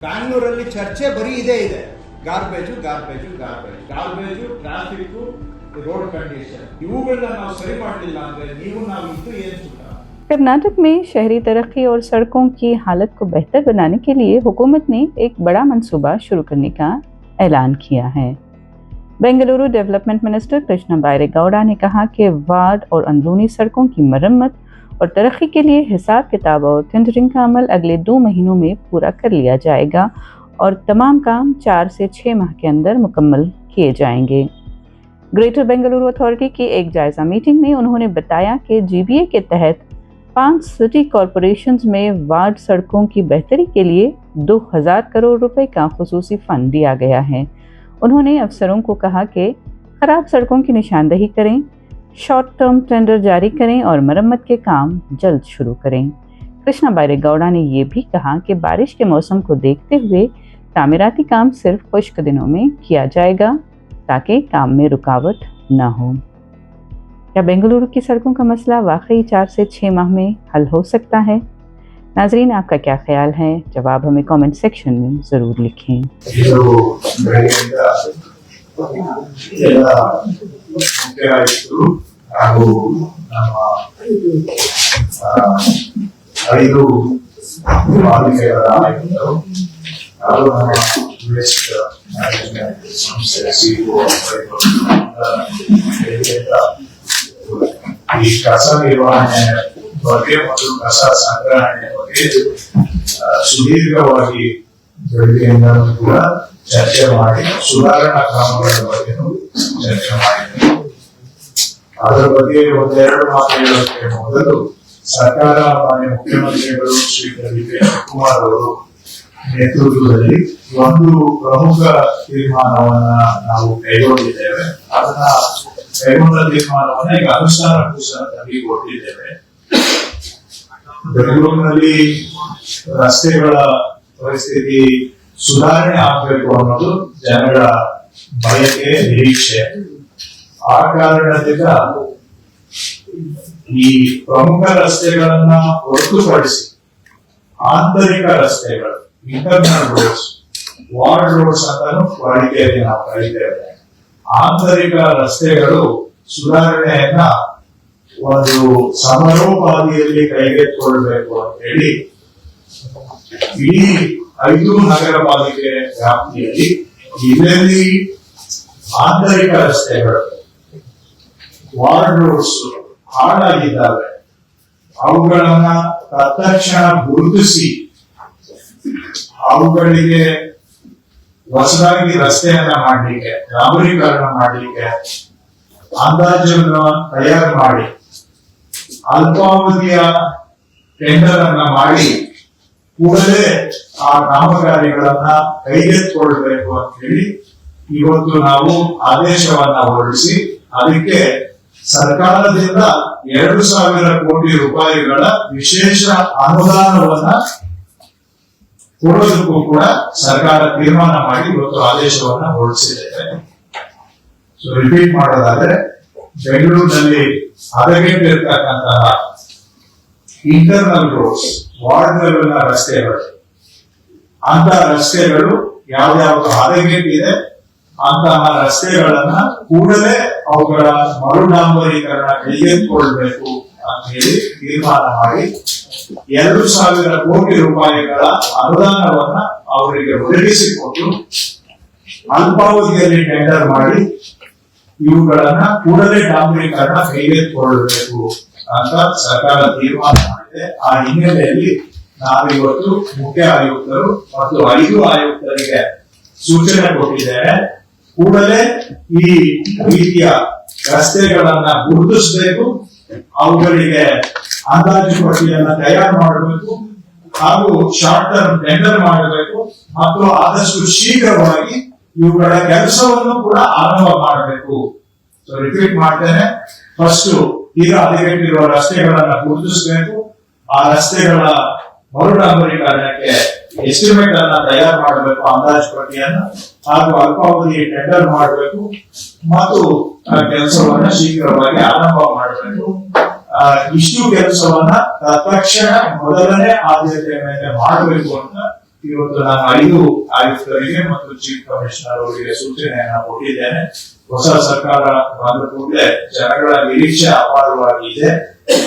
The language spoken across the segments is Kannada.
ಬ್ಯಾಂಗ್ಳೂರಲ್ಲಿ ಚರ್ಚೆ ಬರೀ ಇದೇ ಇದೆ, garbage garbage garbage garbage, traffic, ರೋड condition ಇವುಗಳನ್ನ ನಾವು ಸರಿ ಮಾಡಲಿಲ್ಲ ಅಂದ್ರೆ ನಾವು ಇದ್ದು ಏನು ಸುಖ। कर्नाटक में शहरी तरक्की और सड़कों की हालत को बेहतर बनाने के लिए हुकूमत ने एक बड़ा मंसूबा शुरू करने का ऐलान किया है। बेंगलुरु डेवलपमेंट मिनिस्टर कृष्णा बैरेगौड़ा ने कहा कि वार्ड और अंदरूनी सड़कों की मरम्मत और तरक्की के लिए हिसाब किताब और टेंडरिंग का अमल अगले 2 महीनों में पूरा कर लिया जाएगा और तमाम काम 4 से 6 माह के अंदर मुकम्मल किए जाएंगे। ग्रेटर बेंगलुरु अथॉरिटी की एक जायजा मीटिंग में उन्होंने बताया कि जीबीए के तहत 5 सिटी कॉरपोरेशंस में वार्ड सड़कों की बेहतरी के लिए 2000 करोड़ रुपए का खुसूसी फंड दिया गया है। उन्होंने अफसरों को कहा कि खराब सड़कों की निशानदही करें, शॉर्ट टर्म टेंडर जारी करें और मरम्मत के काम जल्द शुरू करें। कृष्णा बैरेगौड़ा ने ये भी कहा कि बारिश के मौसम को देखते हुए तामीराती काम सिर्फ खुश्क दिनों में किया जाएगा ताकि काम में रुकावट न हो। क्या बेंगलुरु की सड़कों का मसला वाकई 4 से 6 माह में हल हो सकता है? नाजरीन, आपका क्या ख्याल है? जवाब हमें कमेंट सेक्शन में ज़रूर लिखें। ಈ ಕಸ ನಿರ್ವಹಣೆ ಬಗ್ಗೆ ಮತ್ತು ಕಸ ಸಂಗ್ರಹಣೆ ಬಗ್ಗೆ ಸುದೀರ್ಘವಾಗಿ ಬೆಳಗ್ಗೆಯಿಂದಲೂ ಕೂಡ ಚರ್ಚೆ ಮಾಡಿ ಸುಧಾರಣಾ ಕ್ರಮಗಳ ಬಗ್ಗೆನೂ ಚರ್ಚೆ ಮಾಡಿದ್ದೇವೆ। ಅದರ ಬಗ್ಗೆ ಒಂದೆರಡು ಮಾತು ಹೇಳೋದಕ್ಕೆ ಮೊದಲು ಸರ್ಕಾರ ಮಾನ್ಯ ಮುಖ್ಯಮಂತ್ರಿಗಳು ಶ್ರೀ ಡಿ ಕೆ ಶಿವಕುಮಾರ್ ಅವರು ನೇತೃತ್ವದಲ್ಲಿ ಒಂದು ಪ್ರಮುಖ ತೀರ್ಮಾನವನ್ನ ನಾವು ಕೈಗೊಂಡಿದ್ದೇವೆ। ಅದನ್ನ ಕೈಗೊಂಡ ತೀರ್ಮಾನವನ್ನ ಈಗ ಅನುಷ್ಠಾನ ಕೊಟ್ಟಿದ್ದೇವೆ। ಬೆಂಗಳೂರಿನಲ್ಲಿ ರಸ್ತೆಗಳ ಪರಿಸ್ಥಿತಿ ಸುಧಾರಣೆ ಆಗಬೇಕು ಅನ್ನೋದು ಜನಗಳ ಬಯಕೆ, ನಿರೀಕ್ಷೆ। ಆ ಕಾರಣದಿಂದ ಈ ಪ್ರಮುಖ ರಸ್ತೆಗಳನ್ನ ಹೊರತುಪಡಿಸಿ ಆಂತರಿಕ ರಸ್ತೆಗಳು, ಇಂಟರ್ನಲ್ ರೋಡ್ಸ್, ವಾರ್ಡ್ ರೋಡ್ಸ್ ಅಂತಾನು ವಾಡಿಕೆಯಲ್ಲಿ ನಾವು ಕರೀತೇವೆ, ಆಂತರಿಕ ರಸ್ತೆಗಳು ಸುಧಾರಣೆಯನ್ನ ಒಂದು ಸಮರೋಪಾದಿಯಲ್ಲಿ ಕೈಗೆತ್ತಿಕೊಳ್ಳಬೇಕು ಅಂತ ಹೇಳಿ ಇಡೀ 5 ನಗರ ಪಾಲಿಕೆ ವ್ಯಾಪ್ತಿಯಲ್ಲಿ ಎಲ್ಲೆಲ್ಲಿ ಆಂತರಿಕ ರಸ್ತೆಗಳು, ವಾರ್ಡ್ ರೋಡ್ಸ್ ಹಾಳಾಗಿದ್ದಾವೆ ಅವುಗಳನ್ನ ತತ್ಕ್ಷಣ ಗುರುತಿಸಿ ಅವುಗಳಿಗೆ ಹೊಸದಾಗಿ ರಸ್ತೆಯನ್ನ ಮಾಡಲಿಕ್ಕೆ, ಡಾಂಬರೀಕರಣ ಮಾಡಲಿಕ್ಕೆ ಅಂದಾಜನ್ನು ತಯಾರು ಮಾಡಿ ಅಲ್ಪಾವಧಿಯ ಟೆಂಡರ್ ಅನ್ನ ಮಾಡಿ ಕೂಡಲೇ ಆ ಕಾಮಗಾರಿಗಳನ್ನ ಕೈಗೆತ್ತಿಕೊಳ್ಬೇಕು ಅಂತ ಹೇಳಿ ಇವತ್ತು ನಾವು ಆದೇಶವನ್ನ ಹೊರಡಿಸಿ ಅದಕ್ಕೆ ಸರ್ಕಾರದಿಂದ 2,000 ಕೋಟಿ ರೂಪಾಯಿಗಳ ವಿಶೇಷ ಅನುದಾನವನ್ನ ಕೊಡೋದಕ್ಕೂ ಕೂಡ ಸರ್ಕಾರ ತೀರ್ಮಾನ ಮಾಡಿ ಇವತ್ತು ಆದೇಶವನ್ನ ಹೊರಡಿಸಿದ್ದೇವೆ। ಸೊ ರಿಪೀಟ್ ಮಾಡೋದಾದ್ರೆ, ಬೆಂಗಳೂರಿನಲ್ಲಿ ಹದಗೆಟ್ಟಿರ್ತಕ್ಕಂತಹ ಇಂಟರ್ನಲ್ ರೋಡ್ಸ್, ವಾರ್ಡ್ ಲೆವೆಲ್ನ ರಸ್ತೆಗಳು, ಅಂತ ರಸ್ತೆಗಳು ಯಾವ್ಯಾವ್ದು ಹದಗೆಟ್ಟಿದೆ ಅಂತಹ ರಸ್ತೆಗಳನ್ನ ಕೂಡಲೇ ಅವುಗಳ ಮರುಡಾಂಬರೀಕರಣ ಕೈಗೆತ್ತಿಕೊಳ್ಬೇಕು ಅಂತ ಹೇಳಿ ತೀರ್ಮಾನ ಮಾಡಿ 2,000 ಕೋಟಿ ರೂಪಾಯಿಗಳ ಅನುದಾನವನ್ನ ಅವರಿಗೆ ಒದಗಿಸಿಕೊಟ್ಟು ಅಲ್ಪಾವಧಿಯಲ್ಲಿ ಟೆಂಡರ್ ಮಾಡಿ ಇವುಗಳನ್ನ ಕೂಡಲೇ ಡಾಂಬರೀಕರಣ ಕೈಗೆತ್ತಿಕೊಳ್ಳಬೇಕು ಅಂತ ಸರ್ಕಾರ ತೀರ್ಮಾನ ಮಾಡಿದೆ। ಆ ಹಿನ್ನೆಲೆಯಲ್ಲಿ ನಾವಿವತ್ತು ಮುಖ್ಯ ಆಯುಕ್ತರು ಮತ್ತು 5 ಆಯುಕ್ತರಿಗೆ ಸೂಚನೆ ಕೊಟ್ಟಿದ್ದೇವೆ, ಕೂಡಲೇ ಈ ರೀತಿಯ ರಸ್ತೆಗಳನ್ನ ಗುರುತಿಸಬೇಕು, ಅವುಗಳಿಗೆ ಅಂದಾಜು ಪಟ್ಟಿಯನ್ನ ತಯಾರು ಮಾಡಬೇಕು ಹಾಗೂ ಶಾರ್ಟ್ ಟರ್ಮ್ ಟೆಂಡರ್ ಮಾಡಬೇಕು ಮತ್ತು ಆದಷ್ಟು ಶೀಘ್ರವಾಗಿ ಇವುಗಳ ಕೆಲಸವನ್ನು ಕೂಡ ಆರಂಭ ಮಾಡಬೇಕು। ಸೊ ರಿಪೀಟ್ ಮಾಡ್ತೇನೆ, ಫಸ್ಟ್ ಈಗ ಹದಗೆಟ್ಟಿರುವ ರಸ್ತೆಗಳನ್ನ ಗುರುತಿಸಬೇಕು, ಆ ರಸ್ತೆಗಳ ಮರುಡಾಂಬರೀಕರಣಕ್ಕೆ ಎಸ್ಟಿಮೇಟ್ ಅನ್ನ ತಯಾರು ಮಾಡಬೇಕು, ಅಂದಾಜು ಪಟ್ಟಿಯನ್ನ, ಹಾಗೂ ಅಲ್ಪಾವಧಿ ಟೆಂಡರ್ ಮಾಡಬೇಕು ಮತ್ತು ಕೆಲಸವನ್ನ ಶೀಘ್ರವಾಗಿ ಆರಂಭ ಮಾಡಬೇಕು। ಇಷ್ಟು ಕೆಲಸವನ್ನ ತಕ್ಷಣ ಮೊದಲನೇ ಆದ್ಯತೆ ಮೇಲೆ ಮಾಡಬೇಕು ಅಂತ ಇವತ್ತು ನಾನು 5 ಆಯುಕ್ತರಿಗೆ ಮತ್ತು ಚೀಫ್ ಕಮಿಷನರ್ ಅವರಿಗೆ ಸೂಚನೆಯನ್ನ ಕೊಟ್ಟಿದ್ದೇನೆ. ಹೊಸ ಸರ್ಕಾರ ಬಂದ ಕೂಡಲೇ ಜನಗಳ ನಿರೀಕ್ಷೆ ಅಪಾರವಾಗಿ ಇದೆ.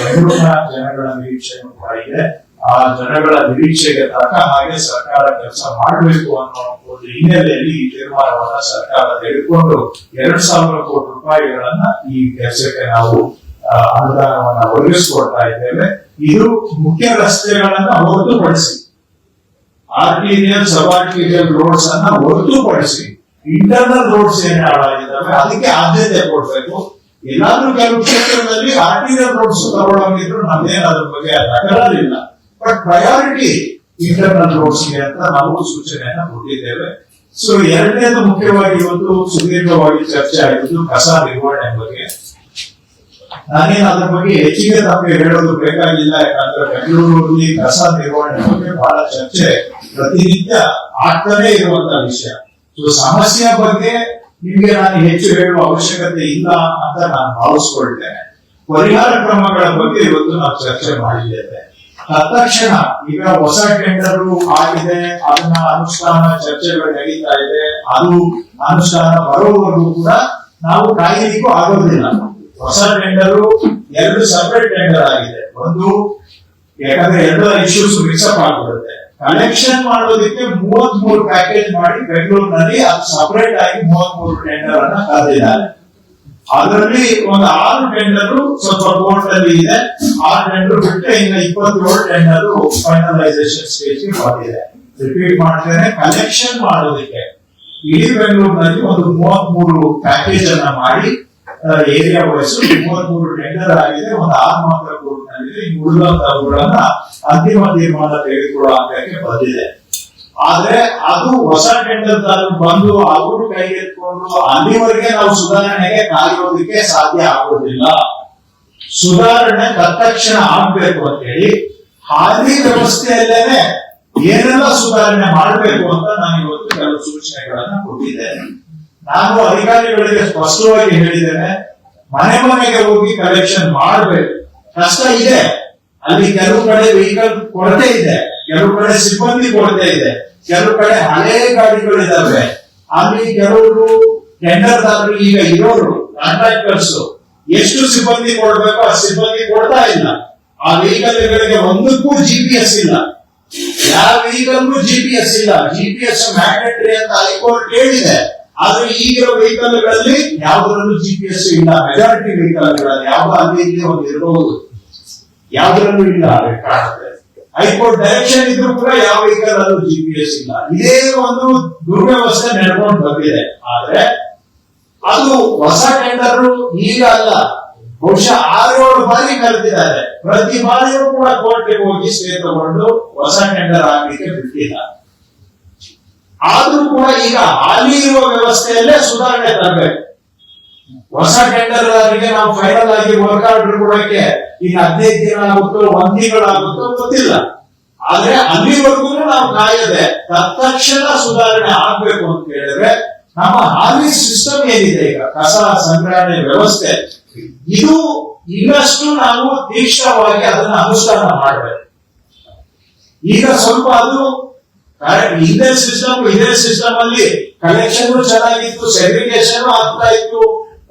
ಬೆಂಗಳೂರಿನ ಜನಗಳ ನಿರೀಕ್ಷೆಯೂ ಕೂಡ ಇದೆ. ಆ ಜನಗಳ ನಿರೀಕ್ಷೆಗೆ ತಕ್ಕ ಹಾಗೆ ಸರ್ಕಾರ ಕೆಲಸ ಮಾಡಬೇಕು ಅನ್ನೋ ಒಂದು ಹಿನ್ನೆಲೆಯಲ್ಲಿ ಈ ತೀರ್ಮಾನವನ್ನ ಸರ್ಕಾರ ತೆಗೆದುಕೊಂಡು 2,000 ಕೋಟಿ ರೂಪಾಯಿಗಳನ್ನ ಈ ಕೆಲಸಕ್ಕೆ ನಾವು ಅನುದಾನವನ್ನ ಒದಗಿಸಿಕೊಡ್ತಾ ಇದ್ದೇವೆ. ಇದು ಮುಖ್ಯ ರಸ್ತೆಗಳನ್ನ ಹೊರತುಪಡಿಸಿ, ಆರ್ಟಿರಿಯಲ್ ಸಬ್ ಆರ್ಟಿರಿಯಲ್ ರೋಡ್ಸ್ ಅನ್ನ ಹೊರತುಪಡಿಸಿ ಇಂಟರ್ನಲ್ ರೋಡ್ಸ್ ಏನ್ ಹಾಳಾಗಿದ್ದಾವೆ ಅದಕ್ಕೆ ಆದ್ಯತೆ ಕೊಡ್ಬೇಕು. ಎಲ್ಲಾದ್ರೂ ಕೆಲವು ಕ್ಷೇತ್ರದಲ್ಲಿ ಆರ್ಟಿರಿಯಲ್ ರೋಡ್ಸ್ ತಗೊಳ್ಳೋಂಗಿದ್ರು ನಮ್ದೇನು ಅದ್ರ ಬಗ್ಗೆ ತಕರಾರಿಲ್ಲ. ಬಟ್ ಪ್ರಯಾರಿಟಿ ಇಂಟರ್ನಲ್ ರೋಡ್ಸ್ ಗೆ ಅಂತ ನಾವು ಸೂಚನೆಯನ್ನ ಕೊಟ್ಟಿದ್ದೇವೆ. ಸೊ ಎರಡನೇದು ಮುಖ್ಯವಾಗಿ ಇವತ್ತು ಸುದೀರ್ಘವಾಗಿ ಚರ್ಚೆ ಆಗಿದ್ದು ಕಸ ನಿರ್ವಹಣೆ ಬಗ್ಗೆ. ನಾನೇನು ಅದ್ರ ಬಗ್ಗೆ ಹೆಚ್ಚಿಗೆ ನಮಗೆ ಹೇಳೋದು ಬೇಕಾಗಿಲ್ಲ. ಯಾಕಂದ್ರೆ ಬೆಂಗಳೂರಲ್ಲಿ ಕಸ ನಿರ್ವಹಣೆ ಬಗ್ಗೆ ಬಹಳ ಚರ್ಚೆ ಪ್ರತಿನಿತ್ಯ ಆಗ್ತಾನೆ ಇರುವಂತ ವಿಷಯ. ಸೊ ಸಮಸ್ಯೆ ಬಗ್ಗೆ ನಿಮ್ಗೆ ನಾನು ಹೆಚ್ಚು ಹೇಳುವ ಅವಶ್ಯಕತೆ ಇಲ್ಲ ಅಂತ ನಾನು ಭಾವಿಸ್ಕೊಳ್ತೇನೆ. ಪರಿಹಾರ ಕ್ರಮಗಳ ಬಗ್ಗೆ ಇವತ್ತು ನಾವು ಚರ್ಚೆ ಮಾಡಿದ್ದೇವೆ. ತತ್ಕ್ಷಣ ಈಗ ಹೊಸ ಟೆಂಡರ್ ಆಗಿದೆ, ಅದನ್ನ ಅನುಷ್ಠಾನ ಚರ್ಚೆಗಳು ನಡೀತಾ ಇದೆ. ಅದು ಅನುಷ್ಠಾನ ಬರುವವರೆಗೂ ಕೂಡ ನಾವು ಕಾಯಲಿಕ್ಕೂ ಆಗೋದಿಲ್ಲ. ಹೊಸ ಟೆಂಡರ್ 2 ಸಪರೇಟ್ ಟೆಂಡರ್ ಆಗಿದೆ. ಒಂದು ಯಾಕಂದ್ರೆ ಎಲ್ಲ ಇಶ್ಯೂಸ್ ಮಿಕ್ಸಪ್ ಆಗ್ಬಿಡುತ್ತೆ. ಕಲೆಕ್ಷನ್ ಮಾಡೋದಕ್ಕೆ 33 ಪ್ಯಾಕೇಜ್ ಮಾಡಿ ಬೆಂಗಳೂರಿನಲ್ಲಿ ಅದು ಸಪರೇಟ್ ಆಗಿ 33 ಟೆಂಡರ್ ಅನ್ನ ಕರೆದಿದ್ದಾರೆ. ಅದರಲ್ಲಿ ಒಂದು 6 ಟೆಂಡರ್ ಸ್ವಲ್ಪ ಕೋರ್ಟ್ ಅಲ್ಲಿ ಇದೆ. 6 ಟೆಂಡರ್ ಬಿಟ್ಟರೆ ಇನ್ನು 27 ಟೆಂಡರ್ ಫೈನಲೈಸೇಷನ್ ಸ್ಟೇಜ್ ಬಂದಿದೆ. ರಿಪೀಟ್ ಮಾಡ್ತೇನೆ, ಕಲೆಕ್ಷನ್ ಮಾಡೋದಕ್ಕೆ ಇಡೀ ಬೆಂಗಳೂರಿನಲ್ಲಿ ಒಂದು 33 ಪ್ಯಾಕೇಜ್ ಅನ್ನ ಮಾಡಿ ಏರಿಯಾ ವೈಸ್ 33 ಟೆಂಡರ್ ಆಗಿದೆ. ಒಂದು 6 ಮಾತ್ರ ಕೋರ್ಟ್ ನಲ್ಲಿದೆ. ಇನ್ನು ಉಳಿದಂತವುಗಳನ್ನ ಅಂತಿಮ ತೀರ್ಮಾನ ತೆಗೆದುಕೊಳ್ಳುವ ಹಂತಕ್ಕೆ ಬಂದಿದೆ. ಆದ್ರೆ ಅದು ಹೊಸ ಟೆಂಡರ್ ಬಂದು ಅವರು ಕೈಗೆತ್ಕೊಂಡು ಅಲ್ಲಿವರೆಗೆ ನಾವು ಸುಧಾರಣೆಗೆ ಕಾಯೋದಕ್ಕೆ ಸಾಧ್ಯ ಆಗೋದಿಲ್ಲ. ಸುಧಾರಣೆ ತತ್ಕ್ಷಣ ಆಗ್ಬೇಕು ಅಂತ ಹೇಳಿ ಹಾಲಿ ವ್ಯವಸ್ಥೆಯಲ್ಲೇನೆ ಏನೆಲ್ಲ ಸುಧಾರಣೆ ಮಾಡಬೇಕು ಅಂತ ನಾನು ಇವತ್ತು ಕೆಲವು ಸೂಚನೆಗಳನ್ನ ಕೊಟ್ಟಿದ್ದೇನೆ. ನಾನು ಅಧಿಕಾರಿಗಳಿಗೆ ಸ್ಪಷ್ಟವಾಗಿ ಹೇಳಿದ್ದೇನೆ, ಮನೆ ಮನೆಗೆ ಹೋಗಿ ಕಲೆಕ್ಷನ್ ಮಾಡಬೇಕು. ಕಷ್ಟ ಇದೆ, ಅಲ್ಲಿ ಕೆಲವು ಕಡೆ ವೆಹಿಕಲ್ ಕೊರತೆ ಇದೆ, ಕೆಲವು ಕಡೆ ಸಿಬ್ಬಂದಿ ಕೊರತೆ ಇದೆ, ಕೆಲವು ಕಡೆ ಹಳೆ ಗಾಡಿಗಳಿದಾವೆ. ಅಲ್ಲಿ ಕೆಲವರು ಟೆಂಡರ್ದಾರರು ಈಗ ಇರೋರು ಕಾಂಟ್ರಾಕ್ಟರ್ಸ್ ಎಷ್ಟು ಸಿಬ್ಬಂದಿ ಕೊಡ್ಬೇಕು ಆ ಸಿಬ್ಬಂದಿ ಕೊಡ್ತಾ ಇಲ್ಲ. ಆ ವೆಹಿಕಲ್ಗಳಿಗೆ ಒಂದಕ್ಕೂ GPS ಇಲ್ಲ. ಯಾವ ವೆಹಿಕಲ್ಗೂ GPS ಇಲ್ಲ. GPS ಮ್ಯಾಂಡೇಟರಿ ಅಂತ ಹೈಕೋರ್ಟ್ ಹೇಳಿದೆ. ಆದ್ರೆ ಈಗಿರೋ ವೆಹಿಕಲ್ಗಳಲ್ಲಿ ಯಾವ್ದ್ರಲ್ಲೂ GPS ಇಲ್ಲ. ಮೆಜಾರಿಟಿ ವೆಹಿಕಲ್ಗಳಲ್ಲಿ ಯಾವ್ದು ಅಲ್ಲಿ ಇಲ್ಲಿ ಒಂದು ಇರಬಹುದು, ಯಾವ್ದ್ರಲ್ಲೂ ಇಲ್ಲ ಕಾಣುತ್ತೆ. ಹೈಕೋರ್ಟ್ ಡೈರೆಕ್ಷನ್ ಇದ್ರೂ ಕೂಡ ಯಾವ ವೆಹಿಕಲ್ ಅಲ್ಲೂ GPS ಇಲ್ಲ. ಇದೇ ಒಂದು ದುರ್ವ್ಯವಸ್ಥೆ ನಡ್ಕೊಂಡು ಬಂದಿದೆ. ಆದ್ರೆ ಅದು ಹೊಸ ಟೆಂಡರ್ ಈಗ ಅಲ್ಲ, ಬಹುಶಃ 6-7 ಬಾರಿ ಕರೆದಿದ್ದಾರೆ. ಪ್ರತಿ ಬಾರಿಯೂ ಕೂಡ ಕೋರ್ಟ್ಗೆ ಹೋಗಿ ಸ್ಟೇ ತಗೊಂಡು ಹೊಸ ಟೆಂಡರ್ ಆಗ್ಲಿಕ್ಕೆ ಬಿಟ್ಟಿಲ್ಲ. ಆದ್ರೂ ಕೂಡ ಈಗ ಹಾಲಿ ಇರುವ ವ್ಯವಸ್ಥೆಯಲ್ಲೇ ಸುಧಾರಣೆ ತರಬೇಕು. ಹೊಸ ಟೆಂಡರ್ ಅವರಿಗೆ ನಾವು ಫೈನಲ್ ಆಗಿ ವರ್ಕ್ ಆರ್ಡರ್ ಕೊಡಕ್ಕೆ ಈಗ 15 ದಿನ ಆಗುತ್ತೋ 1 ತಿಂಗಳಾಗುತ್ತೋ ಗೊತ್ತಿಲ್ಲ. ಆದ್ರೆ ಅಲ್ಲಿವರೆಗೂ ನಾವು ಕಾಯದೆ ತತ್ಕ್ಷಣ ಸುಧಾರಣೆ ಆಗ್ಬೇಕು ಅಂತ ಹೇಳಿದ್ರೆ ನಮ್ಮ ಹಾಲಿ ಸಿಸ್ಟಮ್ ಏನಿದೆ ಈಗ ಕಸ ಸಂಗ್ರಹಣೆ ವ್ಯವಸ್ಥೆ, ಇದು ಇನ್ನಷ್ಟು ನಾವು ತೀಕ್ಷ್ಣವಾಗಿ ಅದನ್ನ ಅನುಷ್ಠಾನ ಮಾಡಬೇಕು. ಈಗ ಸ್ವಲ್ಪ ಅದು ಇದೇ ಸಿಸ್ಟಮ್ ಅಲ್ಲಿ ಕಲೆಕ್ಷನ್ ಚೆನ್ನಾಗಿತ್ತು, ಸೆಗ್ರಿಗೇಷನ್ ಆಗ್ತಾ ಇತ್ತು.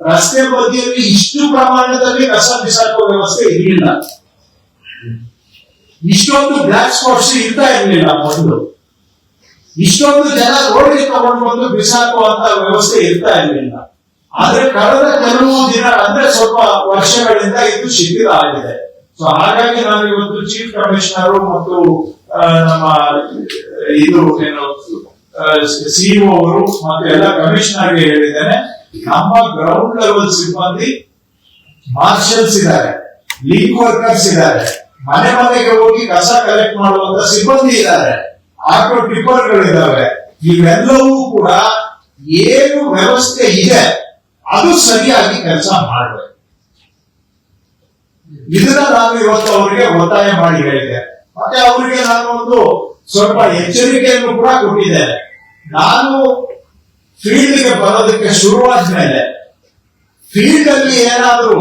ರಸ್ತೆ ಬದಿಯಲ್ಲಿ ಇಷ್ಟು ಪ್ರಮಾಣದಲ್ಲಿ ಕಸ ಬಿಸಾಕುವ ವ್ಯವಸ್ಥೆ ಇರಲಿಲ್ಲ. ಇಷ್ಟೊಂದು ಬ್ಲಾಕ್ ಸ್ಪಾಟ್ಸ್ ಇರ್ತಾ ಇರಲಿಲ್ಲ ಮೊದಲು. ಇಷ್ಟೊಂದು ಜನ ರೋಡ್ಗೆ ತಗೊಂಡು ಬಂದು ಬಿಸಾಕುವಂತ ವ್ಯವಸ್ಥೆ ಇರ್ತಾ ಇರಲಿಲ್ಲ. ಆದ್ರೆ ಕಳೆದ ಕೆಲವು ದಿನ ಅಂದ್ರೆ ಸ್ವಲ್ಪ ವರ್ಷಗಳಿಂದ ಇದು ಶಿಥಿಲ ಆಗಿದೆ. ಸೊ ಹಾಗಾಗಿ ನಾನು ಇವತ್ತು ಚೀಫ್ ಕಮಿಷನರ್ ಮತ್ತು ನಮ್ಮ ಇದು ಏನು ಸಿಇಒ ಅವರು ಮತ್ತು ಎಲ್ಲ ಕಮಿಷನರ್ಗೆ ಹೇಳಿದ್ದೇನೆ, ನಮ್ಮ ಗ್ರೌಂಡ್ ಲೆವೆಲ್ ಸಿಬ್ಬಂದಿ ಮಾರ್ಷಲ್ಸ್ ಇದ್ದಾರೆ, ಲೀಗ್ ವರ್ಕರ್ಸ್ ಇದ್ದಾರೆ, ಮನೆ ಮನೆಗೆ ಹೋಗಿ ಕಸ ಕಲೆಕ್ಟ್ ಮಾಡುವಂತ ಸಿಬ್ಬಂದಿ ಇದ್ದಾರೆ, ಆಟೋ ಟಿಪ್ಪರ್ಗಳಿದ್ದಾವೆ. ಇವೆಲ್ಲವೂ ಕೂಡ ಏನು ವ್ಯವಸ್ಥೆ ಇದೆ ಅದು ಸರಿಯಾಗಿ ಕೆಲಸ ಮಾಡಬೇಕು. ಇದನ್ನ ನಾನು ಇವತ್ತು ಅವರಿಗೆ ಒತ್ತಾಯ ಮಾಡಿ ಹೇಳಿದೆ. ಮತ್ತೆ ಅವರಿಗೆ ನಾನು ಒಂದು ಸ್ವಲ್ಪ ಎಚ್ಚರಿಕೆಯನ್ನು ಕೂಡ ಕೊಟ್ಟಿದ್ದೇನೆ. ನಾನು ಫೀಲ್ಡ್ಗೆ ಬರೋದಕ್ಕೆ ಶುರುವಾದ ಮೇಲೆ ಫೀಲ್ಡ್ ಅಲ್ಲಿ ಏನಾದರೂ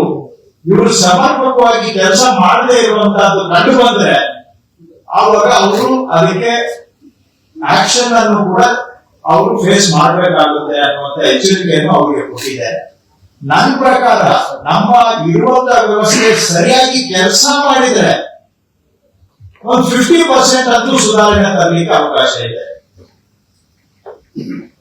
ಇವರು ಸಮರ್ಪಕವಾಗಿ ಕೆಲಸ ಮಾಡದೇ ಇರುವಂತಹದ್ದು ಕಂಡು ಬಂದ್ರೆ ಆವಾಗ ಅವರು ಅದಕ್ಕೆ ಆಕ್ಷನ್ ಅನ್ನು ಕೂಡ ಅವರು ಫೇಸ್ ಮಾಡಬೇಕಾಗುತ್ತೆ ಅನ್ನುವಂತ ಎಚ್ಚರಿಕೆಯನ್ನು ಅವರಿಗೆ ಕೊಟ್ಟಿದೆ. ನನ್ನ ಪ್ರಕಾರ ನಮ್ಮ ಇರುವಂತಹ ವ್ಯವಸ್ಥೆ ಸರಿಯಾಗಿ ಕೆಲಸ ಮಾಡಿದ್ರೆ ಒಂದು 50% ಅಂತೂ ಸುಧಾರಣೆ ತರಲಿಕ್ಕೆ ಅವಕಾಶ ಇದೆ.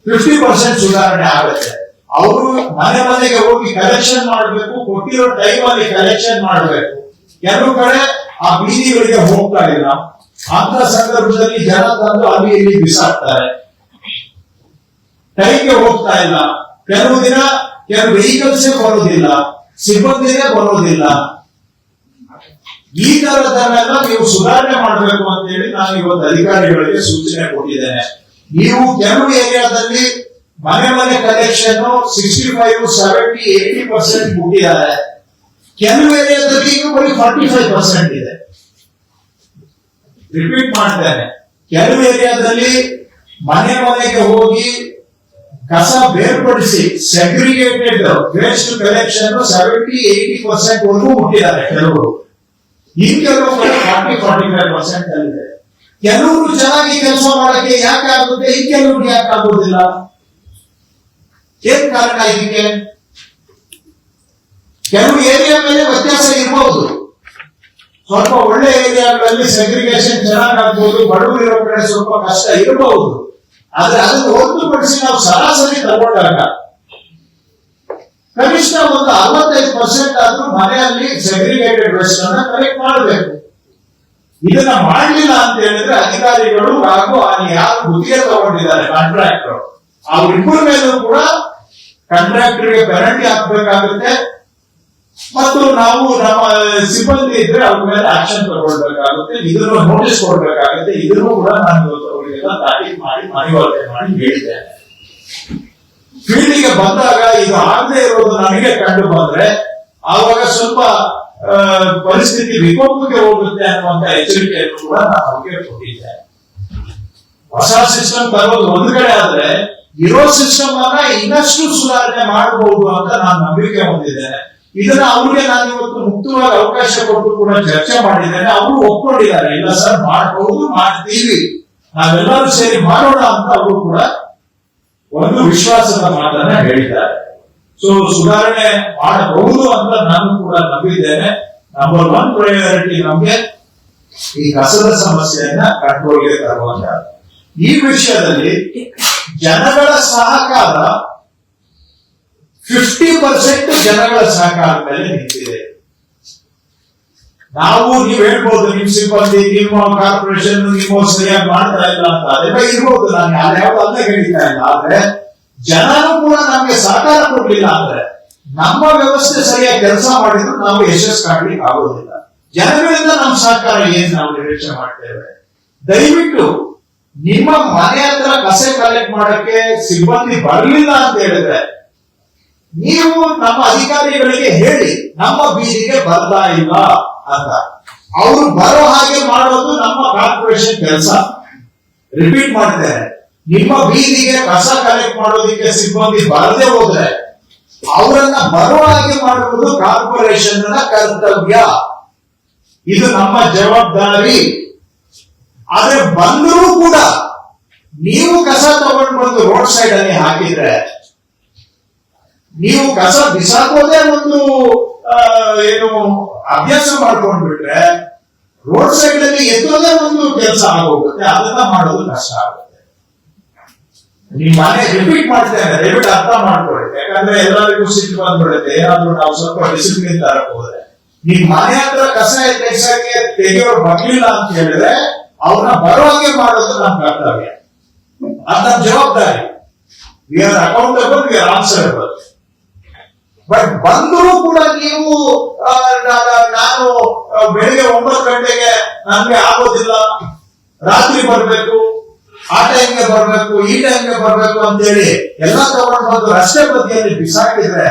50% ಸುಧಾರಣೆ ಆಗುತ್ತೆ. ಅವರು ಮನೆ ಮನೆಗೆ ಹೋಗಿ ಕಲೆಕ್ಷನ್ ಮಾಡಬೇಕು, ಕೊಟ್ಟಿರೋ ಟೈಮ್ ಅಲ್ಲಿ ಕಲೆಕ್ಷನ್ ಮಾಡಬೇಕು. ಕೆಲವು ಕಡೆ ಆ ಬೀದಿಗಳಿಗೆ ಹೋಗ್ತಾ ಇಲ್ಲ, ಅಂತ ಸಂದರ್ಭದಲ್ಲಿ ಜನ ತಂದು ಅಲ್ಲಿ ಇಲ್ಲಿ ಬಿಸಾಕ್ತಾರೆ, ಟೈಮ್ಗೆ ಹೋಗ್ತಾ ಇಲ್ಲ. ಕೆಲವು ದಿನ ಕೆಲವು ವೆಹಿಕಲ್ಸ್ ಬರೋದಿಲ್ಲ, ಸಿಬ್ಬಂದಿನೇ ಬರೋದಿಲ್ಲ. ಈ ತರದನ್ನೆಲ್ಲ ನೀವು ಸುಧಾರಣೆ ಮಾಡಬೇಕು ಅಂತ ಹೇಳಿ ನಾನು ಇವತ್ತು ಅಧಿಕಾರಿಗಳಿಗೆ ಸೂಚನೆ ಕೊಟ್ಟಿದ್ದೇನೆ. ನೀವು ಕೆಲವು ಏರಿಯಾದಲ್ಲಿ ಮನೆ ಮನೆ ಕಲೆಕ್ಷನ್ 65, 70, 80% ಮುಗಿದಿದ್ದಾರೆ. ಕೆಲವು ಏರಿಯಾದಲ್ಲಿ ಈಗ ಬರೀ 45% ಇದೆ. ರಿಪೀಟ್ ಮಾಡ್ತೇನೆ, ಕೆಲವು ಏರಿಯಾದಲ್ಲಿ ಮನೆ ಮನೆಗೆ ಹೋಗಿ ಕಸ ಬೇರ್ಪಡಿಸಿ ಸೆಗ್ರಿಗೇಟೆಡ್ ವೇಸ್ಟ್ ಕಲೆಕ್ಷನ್ 70-80% ವರೆಗೂ ಮುಟ್ಟಿದ್ದಾರೆ ಕೆಲವರು. ಇನ್ ಕೆಲವು 40-45% ಅಲ್ಲಿದೆ. ಕೆಲವರು ಚೆನ್ನಾಗಿ ಕೆಲಸ ಮಾಡಕ್ಕೆ ಯಾಕೆ ಆಗುತ್ತೆ, ಇನ್ ಕೆಲವ್ರಿಗೆ ಯಾಕೆ ಆಗೋದಿಲ್ಲ? ಏನ್ ಕಾರಣ ಇದಕ್ಕೆ? ಕೆಲವು ಏರಿಯಾ ಮೇಲೆ ವ್ಯತ್ಯಾಸ ಇರಬಹುದು. ಸ್ವಲ್ಪ ಒಳ್ಳೆ ಏರಿಯಾಗಳಲ್ಲಿ ಸೆಗ್ರಿಗೇಷನ್ ಚೆನ್ನಾಗಿ ಆಗ್ಬಹುದು, ಬಡವರು ಇರೋ ಕಡೆ ಸ್ವಲ್ಪ ಕಷ್ಟ ಇರಬಹುದು. ಆದ್ರೆ ಅದನ್ನು ಹೊರತುಪಡಿಸಿ ನಾವು ಸರಾಸರಿ ತಗೊಂಡಾಗ ಕನಿಷ್ಠ ಒಂದು 65% ಆದ್ರೂ ಮನೆಯಲ್ಲಿ ಸೆಗ್ರಿಗೇಟೆಡ್ ವೇಸ್ಟ್ ಅನ್ನ ಕಲೆಕ್ಟ್ ಮಾಡಬೇಕು. ಇದನ್ನ ಮಾಡಲಿಲ್ಲ ಅಂತ ಹೇಳಿದ್ರೆ ಅಧಿಕಾರಿಗಳು ಹಾಗೂ ಅಲ್ಲಿ ಯಾರು ಗುತ್ತಿಗೆ ತಗೊಂಡಿದ್ದಾರೆ ಕಾಂಟ್ರಾಕ್ಟರ್, ಅವರಿಬ್ಬರ ಮೇಲೂ ಕೂಡ ಕಾಂಟ್ರಾಕ್ಟರ್ಗೆ ಪೆನಾಲ್ಟಿ ಹಾಕ್ಬೇಕಾಗುತ್ತೆ. ಮತ್ತು ನಾವು ನಮ್ಮ ಸಿಬ್ಬಂದಿ ಇದ್ರೆ ಅವ್ರ ಮೇಲೆ ಆಕ್ಷನ್ ತಗೊಳ್ಬೇಕಾಗುತ್ತೆ, ಇದನ್ನು ನೋಟಿಸ್ ಕೊಡ್ಬೇಕಾಗುತ್ತೆ. ಇದನ್ನು ಕೂಡ ನಾನು ಇವತ್ತು ಅವರಿಗೆಲ್ಲ ತಾಕೀತು ಮಾಡಿ ಮನವರಿಕೆ ಮಾಡಿ ಹೇಳಿದ್ದೇನೆ. ಫೀಲ್ಡಿಗೆ ಬಂದಾಗ ಇದು ಆಗದೆ ಇರೋದು ನನಗೆ ಕಂಡು ಬಂದ್ರೆ ಆವಾಗ ಸ್ವಲ್ಪ ಪರಿಸ್ಥಿತಿ ವಿಕೋಪಕ್ಕೆ ಹೋಗುತ್ತೆ ಅನ್ನುವಂತ ಎಚ್ಚರಿಕೆಯನ್ನು ಕೂಡ ನಾನು ಅವ್ರಿಗೆ ಕೊಟ್ಟಿದ್ದೆ. ಹೊಸ ಸಿಸ್ಟಮ್ ತರೋದು ಒಂದು ಕಡೆ ಆದ್ರೆ ಇರೋ ಸಿಸ್ಟಮ್ ಅನ್ನ ಇನ್ನಷ್ಟು ಸುಧಾರಣೆ ಮಾಡಬಹುದು ಅಂತ ನಾನು ನಂಬಿಕೆ ಹೊಂದಿದ್ದೇನೆ. ಇದನ್ನ ಅವ್ರಿಗೆ ನಾನು ಇವತ್ತು ಮುಕ್ತವಾಗಿ ಅವಕಾಶ ಕೊಟ್ಟು ಕೂಡ ಚರ್ಚೆ ಮಾಡಿದ್ದೇನೆ. ಅವರು ಒಪ್ಕೊಂಡಿದ್ದಾರೆ, ಇಲ್ಲ ಸರ್ ಮಾಡಬಹುದು, ಮಾಡ್ತೀವಿ, ನಾವೆಲ್ಲರೂ ಸೇರಿ ಮಾಡೋಣ ಅಂತ ಅವರು ಕೂಡ ಒಂದು ವಿಶ್ವಾಸದ ಮಾತನ್ನ ಹೇಳಿದ್ದಾರೆ. ಸೊ ಸುಧಾರಣೆ ಮಾಡಬಹುದು ಅಂತ ನಾನು ಕೂಡ ನಂಬಿದ್ದೇನೆ. ನಂಬರ್ 1 ಪ್ರಯಾರಿಟಿ ನಮ್ಗೆ ಈ ಕಸದ ಸಮಸ್ಯೆಯನ್ನ ಕಂಟ್ರೋಲ್ಗೆ ತರುವಂತ. ಈ ವಿಷಯದಲ್ಲಿ ಜನಗಳ ಸಹಕಾರ 50% ಜನಗಳ ಸಹಕಾರ ಮೇಲೆ ನಿಂತಿದೆ. ನೀವು ಹೇಳ್ಬೋದು ನಿಮ್ ಸಿಬ್ಬಂದಿ, ನಿಮ್ಮ ಕಾರ್ಪೊರೇಷನ್ ನೀವು ಸರಿಯಾಗಿ ಮಾಡ್ತಾ ಇಲ್ಲ ಅಂತ, ಅದೆಲ್ಲ ಇರ್ಬೋದು, ನಾನು ಯಾವ್ಯಾವ ಅಲ್ಲೇ ಹೇಳಿತಾ ಇಲ್ಲ. ಆದ್ರೆ ಜನರು ಕೂಡ ನಮ್ಗೆ ಸಹಕಾರ ಕೊಡ್ಲಿಲ್ಲ ಅಂದ್ರೆ ನಮ್ಮ ವ್ಯವಸ್ಥೆ ಸರಿಯಾಗಿ ಕೆಲಸ ಮಾಡಿದ್ರು ನಾವು ಯಶಸ್ಸು ಕಾಣ್ಲಿಕ್ಕೆ ಆಗೋದಿಲ್ಲ. ಜನಗಳಿಂದ ನಮ್ಮ ಸಹಕಾರ ಏನ್ ನಾವು ನಿರೀಕ್ಷೆ ಮಾಡ್ತೇವೆ? ದಯವಿಟ್ಟು ನಿಮ್ಮ ಮನೆ ಹತ್ರ ಕಸ ಕಲೆಕ್ಟ್ ಮಾಡಕ್ಕೆ ಸಿಬ್ಬಂದಿ ಬರಲಿಲ್ಲ ಅಂತ ಹೇಳಿದ್ರೆ ನೀವು ನಮ್ಮ ಅಧಿಕಾರಿಗಳಿಗೆ ಹೇಳಿ ನಮ್ಮ ಬೀದಿಗೆ ಬರ್ತಾ ಇಲ್ಲ ಅಂತ. ಅವರು ಬರೋ ಹಾಗೆ ಮಾಡೋದು ನಮ್ಮ ಕಾರ್ಪೊರೇಷನ್ ಕೆಲಸ. ರಿಪೀಟ್ ಮಾಡ್ತೇನೆ, ನಿಮ್ಮ ಬೀದಿಗೆ ಕಸ ಕಲೆಕ್ಟ್ ಮಾಡೋದಕ್ಕೆ ಸಿಬ್ಬಂದಿ ಬರದೆ ಹೋದ್ರೆ ಅವರನ್ನ ಬರೋ ಹಾಗೆ ಮಾಡುವುದು ಕಾರ್ಪೊರೇಷನ್ ಕರ್ತವ್ಯ. ಇದು ನಮ್ಮ ಜವಾಬ್ದಾರಿ. ಆದ್ರೆ ಬಂದರೂ ಕೂಡ ನೀವು ಕಸ ತಗೊಂಡು ಬಂದು ರೋಡ್ ಸೈಡ್ ಅಲ್ಲಿ ಹಾಕಿದ್ರೆ, ನೀವು ಕಸ ಬಿಸಾಕೋದೇ ಒಂದು ಏನು ಅಭ್ಯಾಸ ಮಾಡ್ಕೊಂಡ್ಬಿಟ್ರೆ ರೋಡ್ ಸೈಡ್ ಅಲ್ಲಿ ಎತ್ತೋದೇ ಒಂದು ಕೆಲಸ ಆಗೋಗುತ್ತೆ. ಅದನ್ನ ಮಾಡೋದು ಕಷ್ಟ ಆಗುತ್ತೆ. ನಿಮ್ ಮನೆ ರಿಪೀಟ್ ಮಾಡ್ತೇನೆ, ದಯವಿಟ್ಟು ಅರ್ಥ ಮಾಡ್ಕೊಳ್ಳಿ. ಯಾಕಂದ್ರೆ ಎಲ್ಲರಿಗೂ ಸಿಟ್ಟು ಬಂದ್ಬಿಡುತ್ತೆ ಏನಾದ್ರೂ ನಾವು ಸ್ವಲ್ಪ ಡಿಸಿಪ್ಲಿನ್ ತರಕ್ ಹೋದ್ರೆ. ನಿಮ್ ಮನೆ ಹತ್ರ ಕಸ ಎತ್ತಕ್ಕೆ ತೆಗೆಯೋರು ಬರ್ಲಿಲ್ಲ ಅಂತ ಹೇಳಿದ್ರೆ ಅವ್ರನ್ನ ಬರುವಾಗೆ ಮಾಡೋದು ನಮ್ಮ ಕರ್ತವ್ಯ, ಅದು ನಮ್ಮ ಜವಾಬ್ದಾರಿ. We are accountable, we are answerable. But ಬಂದರೂ ಕೂಡ ನೀವು ನಾನು ಬೆಳಿಗ್ಗೆ 9 ಗಂಟೆಗೆ ನನ್ಗೆ ಆಗೋದಿಲ್ಲ, ರಾತ್ರಿ ಬರ್ಬೇಕು, ಆ ಟೈಮ್ಗೆ ಬರ್ಬೇಕು, ಈ ಟೈಮ್ಗೆ ಬರ್ಬೇಕು ಅಂತೇಳಿ ಎಲ್ಲ ತಗೊಂಡು ಬಂದು ರಸ್ತೆ ಬದಿಯಲ್ಲಿ ಬಿಸಾಕಿದ್ರೆ,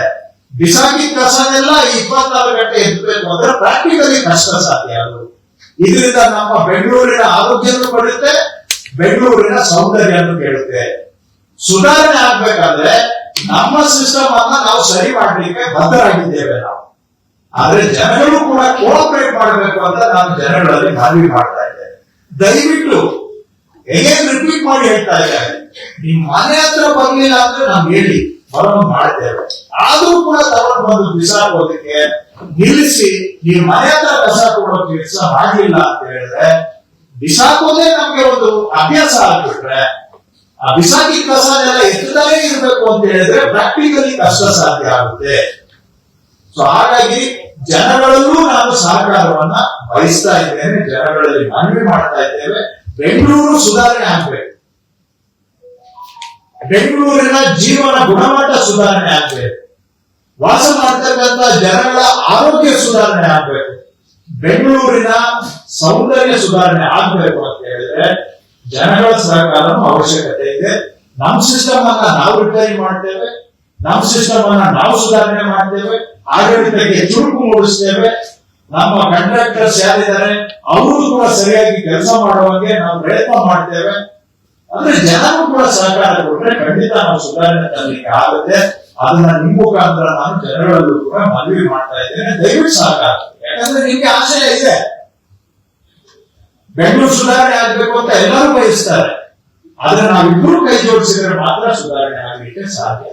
ಬಿಸಾಕಿದ ಕಸನೆಲ್ಲ 24 ಗಂಟೆ ಎತ್ತಬೇಕು ಅಂದ್ರೆ ಪ್ರಾಕ್ಟಿಕಲಿ ಕಷ್ಟ ಸಾಧ್ಯ. ಅದು ಇದರಿಂದ ನಮ್ಮ ಬೆಂಗಳೂರಿನ ಆರೋಗ್ಯನೂ ಪಡುತ್ತೆ, ಬೆಂಗಳೂರಿನ ಸೌಂದರ್ಯನೂ ಕೇಳುತ್ತೆ. ಸುಧಾರಣೆ ಆಗ್ಬೇಕಾದ್ರೆ ನಮ್ಮ ಸಿಸ್ಟಮ್ ಅನ್ನ ನಾವು ಸರಿ ಮಾಡ್ಲಿಕ್ಕೆ ಬದ್ಧರಾಗಿದ್ದೇವೆ ನಾವು. ಆದ್ರೆ ಜನಗಳು ಕೂಡ ಕೋಆಪರೇಟ್ ಮಾಡಬೇಕು ಅಂತ ನಾನು ಜನಗಳಲ್ಲಿ ಮನವಿ ಮಾಡ್ತಾ ಇದ್ದೇನೆ. ದಯವಿಟ್ಟು ಹೇಗೆ ರಿಪೀಟ್ ಮಾಡಿ ಹೇಳ್ತಾ ಇದ್ದಾರೆ, ನಿಮ್ ಮನೆ ಹತ್ರ ಬರ್ಲಿಲ್ಲ ಅಂದ್ರೆ ನಾವ್ ಹೇಳಿ ಬರೋದು ಮಾಡ್ತೇವೆ. ಆದ್ರೂ ಕೂಡ ತಗೊಂಡು ಬಂದು ಬಿಸಾಕೋದಕ್ಕೆ ನಿಲ್ಲಿಸಿ ನೀವು ಮನೆ ಹತ್ರ ಕಸ ಕೊಡೋ ಕೆಲಸ ಮಾಡ್ಲಿಲ್ಲ ಅಂತ ಹೇಳಿದ್ರೆ, ಬಿಸಾಕೋದೇ ನಮ್ಗೆ ಒಂದು ಅಭ್ಯಾಸ ಆಗ್ಬಿಟ್ರೆ, ಆ ಬಿಸಾಕಿ ಕಸನೆಲ್ಲ ಎತ್ತದಲ್ಲೇ ಇರ್ಬೇಕು ಅಂತ ಹೇಳಿದ್ರೆ ಪ್ರಾಕ್ಟಿಕಲಿ ಕಷ್ಟ ಸಾಧ್ಯ ಆಗುತ್ತೆ. ಸೊ ಹಾಗಾಗಿ ಜನಗಳಲ್ಲೂ ನಾವು ಸಹಕಾರವನ್ನ ಬಯಸ್ತಾ ಇದ್ದೇನೆ, ಜನಗಳಲ್ಲಿ ಮನವಿ ಮಾಡ್ತಾ ಇದ್ದೇವೆ. ಬೆಂಗಳೂರು ಸುಧಾರಣೆ ಆಗ್ಬೇಕು, ಬೆಂಗಳೂರಿನ ಜೀವನ ಗುಣಮಟ್ಟ ಸುಧಾರಣೆ ಆಗ್ಬೇಕು, ವಾಸ ಮಾಡ್ತಕ್ಕಂಥ ಜನಗಳ ಆರೋಗ್ಯ ಸುಧಾರಣೆ ಆಗ್ಬೇಕು, ಬೆಂಗಳೂರಿನ ಸೌಂದರ್ಯ ಸುಧಾರಣೆ ಆಗ್ಬೇಕು ಅಂತ ಹೇಳಿದ್ರೆ ಜನಗಳ ಸಹಕಾರನೂ ಅವಶ್ಯಕತೆ ಇದೆ. ನಮ್ಮ ಸಿಸ್ಟಮ್ ಅನ್ನ ನಾವು ರಿಪೇರಿ ಮಾಡ್ತೇವೆ, ನಮ್ಮ ಸಿಸ್ಟಮ್ ಅನ್ನ ನಾವು ಸುಧಾರಣೆ ಮಾಡ್ತೇವೆ, ಆಡಳಿತಕ್ಕೆ ಚುರುಕು ಮೂಡಿಸ್ತೇವೆ. ನಮ್ಮ ಕಾಂಟ್ರಾಕ್ಟರ್ಸ್ ಯಾರಿದ್ದಾರೆ ಅವರು ಕೂಡ ಸರಿಯಾಗಿ ಕೆಲಸ ಮಾಡುವಂಗೆ ನಾವು ಪ್ರಯತ್ನ ಮಾಡ್ತೇವೆ. ಅಂದ್ರೆ ಜನರು ಕೂಡ ಸಹಕಾರ ಕೊಟ್ರೆ ಖಂಡಿತ ನಾವು ಸುಧಾರಣೆ ತರಲಿಕ್ಕೆ ಆಗುತ್ತೆ. ಅದನ್ನ ನಿಮ್ಮ ಮುಖಾಂತರ ನಾನು ಜನಗಳಲ್ಲೂ ಕೂಡ ಮನವಿ ಮಾಡ್ತಾ ಇದ್ದೇನೆ, ದಯವಿಟ್ಟು ಸಹಕಾರ. ಯಾಕಂದ್ರೆ ನಿಮ್ಗೆ ಆಶಯ ಇದೆ, ಬೆಂಗಳೂರು ಸುಧಾರಣೆ ಆಗ್ಬೇಕು ಅಂತ ಎಲ್ಲರೂ ಬಯಸ್ತಾರೆ. ಆದ್ರೆ ನಾವಿಬ್ಬರು ಕೈ ಜೋಡಿಸಿದ್ರೆ ಮಾತ್ರ ಸುಧಾರಣೆ ಆಗಲಿಕ್ಕೆ ಸಾಧ್ಯ.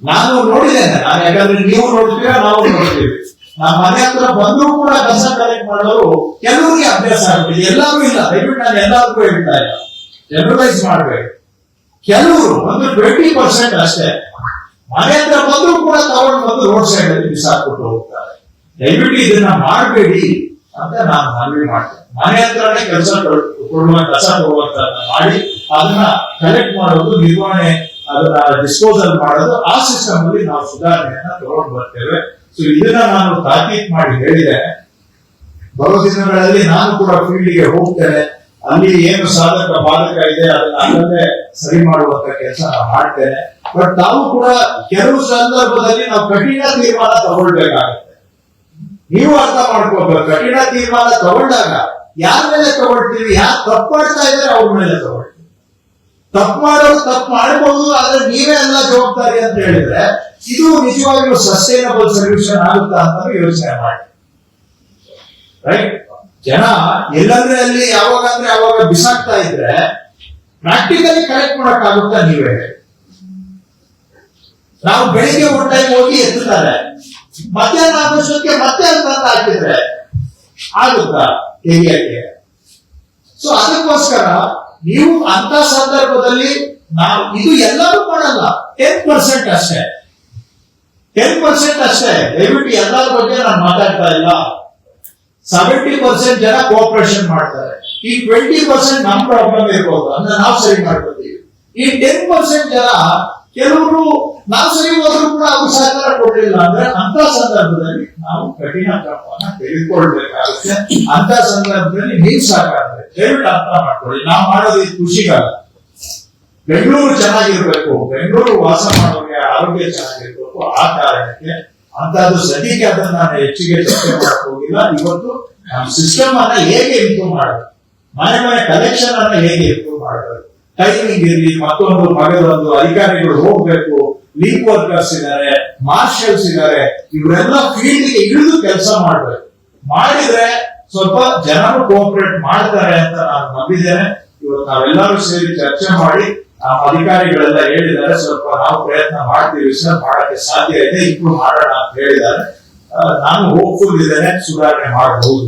ನಾನು ನೋಡಿದ್ದೇನೆ, ಯಾಕಂದ್ರೆ ನೀವು ನೋಡ್ತೀರಾ, ನಾವು ನೋಡ್ತೀವಿ. ನಮ್ಮ ಮನೆ ಹತ್ರ ಬಂದರೂ ಕೂಡ ಕಸ ಕಲೆಕ್ಟ್ ಮಾಡೋರು ಕೆಲವರಿಗೆ ಅಭ್ಯಾಸ ಆಗ್ಬಿಟ್ಟಿದೆ, ಎಲ್ಲರೂ ಇಲ್ಲ. ದಯವಿಟ್ಟು ನಾನು ಎಲ್ಲರಿಗೂ ಹೇಳ್ತಾ ಇಲ್ಲ, ಜನರಲೈಸ್ ಮಾಡ್ಬೇಕು. ಕೆಲವರು ಒಂದು 20% ಅಷ್ಟೇ ಮನೆ ಹತ್ರ ಬಂದರೂ ಕೂಡ ತಗೊಂಡು ಬಂದು ರೋಡ್ ಸೈಡ್ ಅಲ್ಲಿ ಬಿಸಾಕ್ಬಿಟ್ಟು ಹೋಗ್ತಾರೆ. ದಯವಿಟ್ಟು ಇದನ್ನ ಮಾಡಬೇಡಿ ಅಂತ ನಾನು ಮನವಿ ಮಾಡ್ತೇನೆ. ಮನೆ ಹತ್ರನೇ ಕೆಲಸ ಕೊಡುವ ಕಸ ಕೊಡುವಂತ ಮಾಡಿ ಅದನ್ನ ಕಲೆಕ್ಟ್ ಮಾಡೋದು, ನಿರ್ವಹಣೆ, ಅದನ್ನ ಡಿಸ್ಪೋಸಲ್ ಮಾಡೋದು, ಆ ಸಿಸ್ಟಮ್ ಅಲ್ಲಿ ನಾವು ಸುಧಾರಣೆಯನ್ನ ತಗೊಂಡು ಬರ್ತೇವೆ. ಸೊ ಇದನ್ನ ನಾನು ತಾಕೀತ್ ಮಾಡಿ ಹೇಳಿದ್ದೇನೆ. ಬರೋ ದಿನಗಳಲ್ಲಿ ನಾನು ಕೂಡ ಫೀಲ್ಡ್ಗೆ ಹೋಗ್ತೇನೆ, ಅಲ್ಲಿ ಏನು ಸಾಧಕ ಬಾಧಕ ಇದೆ ಅದನ್ನ ಅಲ್ಲದೆ ಸರಿ ಮಾಡುವಂತ ಕೆಲಸ ನಾವು ಮಾಡ್ತೇನೆ. ಬಟ್ ನಾವು ಕೂಡ ಕೆಲವು ಸಂದರ್ಭದಲ್ಲಿ ನಾವು ಕಠಿಣ ತೀರ್ಮಾನ ತಗೊಳ್ಬೇಕಾಗುತ್ತೆ. ನೀವು ಅರ್ಥ ಮಾಡ್ಕೋಬೇಕು, ಕಠಿಣ ತೀರ್ಮಾನ ತಗೊಂಡಾಗ ಯಾರ ಮೇಲೆ ತಗೊಳ್ತೀವಿ, ಯಾರು ತಪ್ಪು ಮಾಡ್ತಾ ಇದ್ದಾರೆ ಅವ್ರ ಮೇಲೆ ತಗೊಳ್ತೀವಿ. ತಪ್ಪು ಮಾಡೋರು ತಪ್ಪು ಮಾಡಬಹುದು, ಆದ್ರೆ ನೀವೇ ಎಲ್ಲ ಜವಾಬ್ದಾರಿ ಅಂತ ಹೇಳಿದ್ರೆ ಇದು ನಿಜವಾಗಿಯೂ ಸಸ್ಟೈನಬಲ್ ಸೊಲ್ಯೂಷನ್ ಆಗುತ್ತಾ ಅಂತ ಯೋಚನೆ ಮಾಡಿ. ರೈಟ್? ಜನ ಎಲ್ಲಂದ್ರೆ ಅಲ್ಲಿ ಯಾವಾಗ ಅಂದ್ರೆ ಯಾವಾಗ ಬಿಸಾಕ್ತಾ ಇದ್ರೆ ಪ್ರಾಕ್ಟಿಕಲಿ ಕಲೆಕ್ಟ್ ಮಾಡಕ್ ಆಗುತ್ತಾ ನೀವೇ? ನಾವು ಬೆಳಿಗ್ಗೆ ಒಂದು ಟೈಮ್ ಹೋಗಿ ಎತ್ತುತ್ತಾರೆ, ಮಧ್ಯಾಹ್ನ ಆಗೋಷ್ಟಕ್ಕೆ ಮತ್ತೆ ಅಂತ ಹಾಕಿದ್ರೆ ಆಗುತ್ತಾ ತೆಗಿಯಕ್ಕೆ? ಸೊ ಅದಕ್ಕೋಸ್ಕರ ನೀವು ಅಂತ ಸಂದರ್ಭದಲ್ಲಿ ನಾವು ಇದು ಎಲ್ಲರೂ ಮಾಡಲ್ಲ, 10% ಅಷ್ಟೇ, 10% ಅಷ್ಟೇ. ದಯವಿಟ್ಟು ಎಲ್ಲರ ಬಗ್ಗೆ ನಾನು ಮಾತಾಡ್ತಾ ಇಲ್ಲ. 70% ಜನ ಕೋಆಪರೇಷನ್ ಮಾಡ್ತಾರೆ. ಈ 20% ನಮ್ ಪ್ರಾಬ್ಲಮ್ ಇರ್ಬೋದು, ಅಂದ್ರೆ ನಾವು ಸರಿ ಮಾಡ್ಕೊತೀವಿ. ಈ 10% ಜನ ಕೆಲವರು ನಾವು ಸರಿ ಹೋದ್ರು ಕೂಡ ಅವ್ರು ಸಹಕಾರ ಕೊಡ್ಲಿಲ್ಲ ಅಂದ್ರೆ ಅಂತ ಸಂದರ್ಭದಲ್ಲಿ ನಾವು ಕಠಿಣ ಕ್ರಮವನ್ನ ತೆಗೆದುಕೊಳ್ಬೇಕಾಗುತ್ತೆ. ಅಂತ ಸಂದರ್ಭದಲ್ಲಿ ನೀವು ಸಹಕಾರ ದಯವಿಟ್ಟು ಅರ್ಥ ಮಾಡ್ಕೊಳ್ಳಿ. ನಾವು ಮಾಡೋದು ಇದು ಖುಷಿಗಾಲ. ಬೆಂಗಳೂರು ಚೆನ್ನಾಗಿರ್ಬೇಕು, ಬೆಂಗಳೂರು ವಾಸ ಮಾಡೋರಿಗೆ ಆರೋಗ್ಯ ಚೆನ್ನಾಗಿರ್ಬೇಕು. ಆ ಕಾರಣಕ್ಕೆ ಅಂತದ್ದು ಸದ್ಯಕ್ಕೆ ಅದನ್ನ ನಾನು ಹೆಚ್ಚಿಗೆ ಚರ್ಚೆ ಮಾಡಕ್ ಹೋಗಿಲ್ಲ. ಇವತ್ತು ನಮ್ಮ ಸಿಸ್ಟಮ್ ಅನ್ನ ಹೇಗೆ ಇಂಪ್ರೂವ್ ಮಾಡೋದು, ಮನೆ ಮನೆ ಕಲೆಕ್ಷನ್ ಅನ್ನ ಹೇಗೆ ಇಂಪ್ರೂವ್ ಮಾಡೋದು, ಟೈಮಿಂಗ್ ಇರಲಿ, ಮತ್ತೊಂದು ಮಗದೊಂದು ಅಧಿಕಾರಿಗಳು ಹೋಗ್ಬೇಕು, ಲೀಗ್ ವರ್ಕರ್ಸ್ ಇದ್ದಾರೆ, ಮಾರ್ಷಲ್ಸ್ ಇದ್ದಾರೆ, ಇವರೆಲ್ಲ ಫೀಲ್ಡ್ ಗೆ ಇಳಿದು ಕೆಲಸ ಮಾಡ್ಬೇಕು. ಮಾಡಿದ್ರೆ ಸ್ವಲ್ಪ ಜನರು ಕೋಆಪರೇಟ್ ಮಾಡ್ತಾರೆ ಅಂತ ನಾನು ನಂಬಿದ್ದೇನೆ. ಇವತ್ತು ನಾವೆಲ್ಲರೂ ಸೇರಿ ಚರ್ಚೆ ಮಾಡಿ ಅಧಿಕಾರಿಗಳೆಲ್ಲ ಹೇಳಿದ್ದಾರೆ, ಸ್ವಲ್ಪ ನಾವು ಪ್ರಯತ್ನ ಮಾಡ್ತೀವಿ ಸರ್, ಮಾಡಕ್ಕೆ ಸಾಧ್ಯ ಇದೆ, ಇಂಪ್ರೂವ್ ಮಾಡೋಣ ಅಂತ ಹೇಳಿದ್ದಾರೆ. ನಾನು ಹೋಪ್ಫುಲ್ ಇದ್ದೇನೆ, ಸುಧಾರಣೆ ಮಾಡಬಹುದು.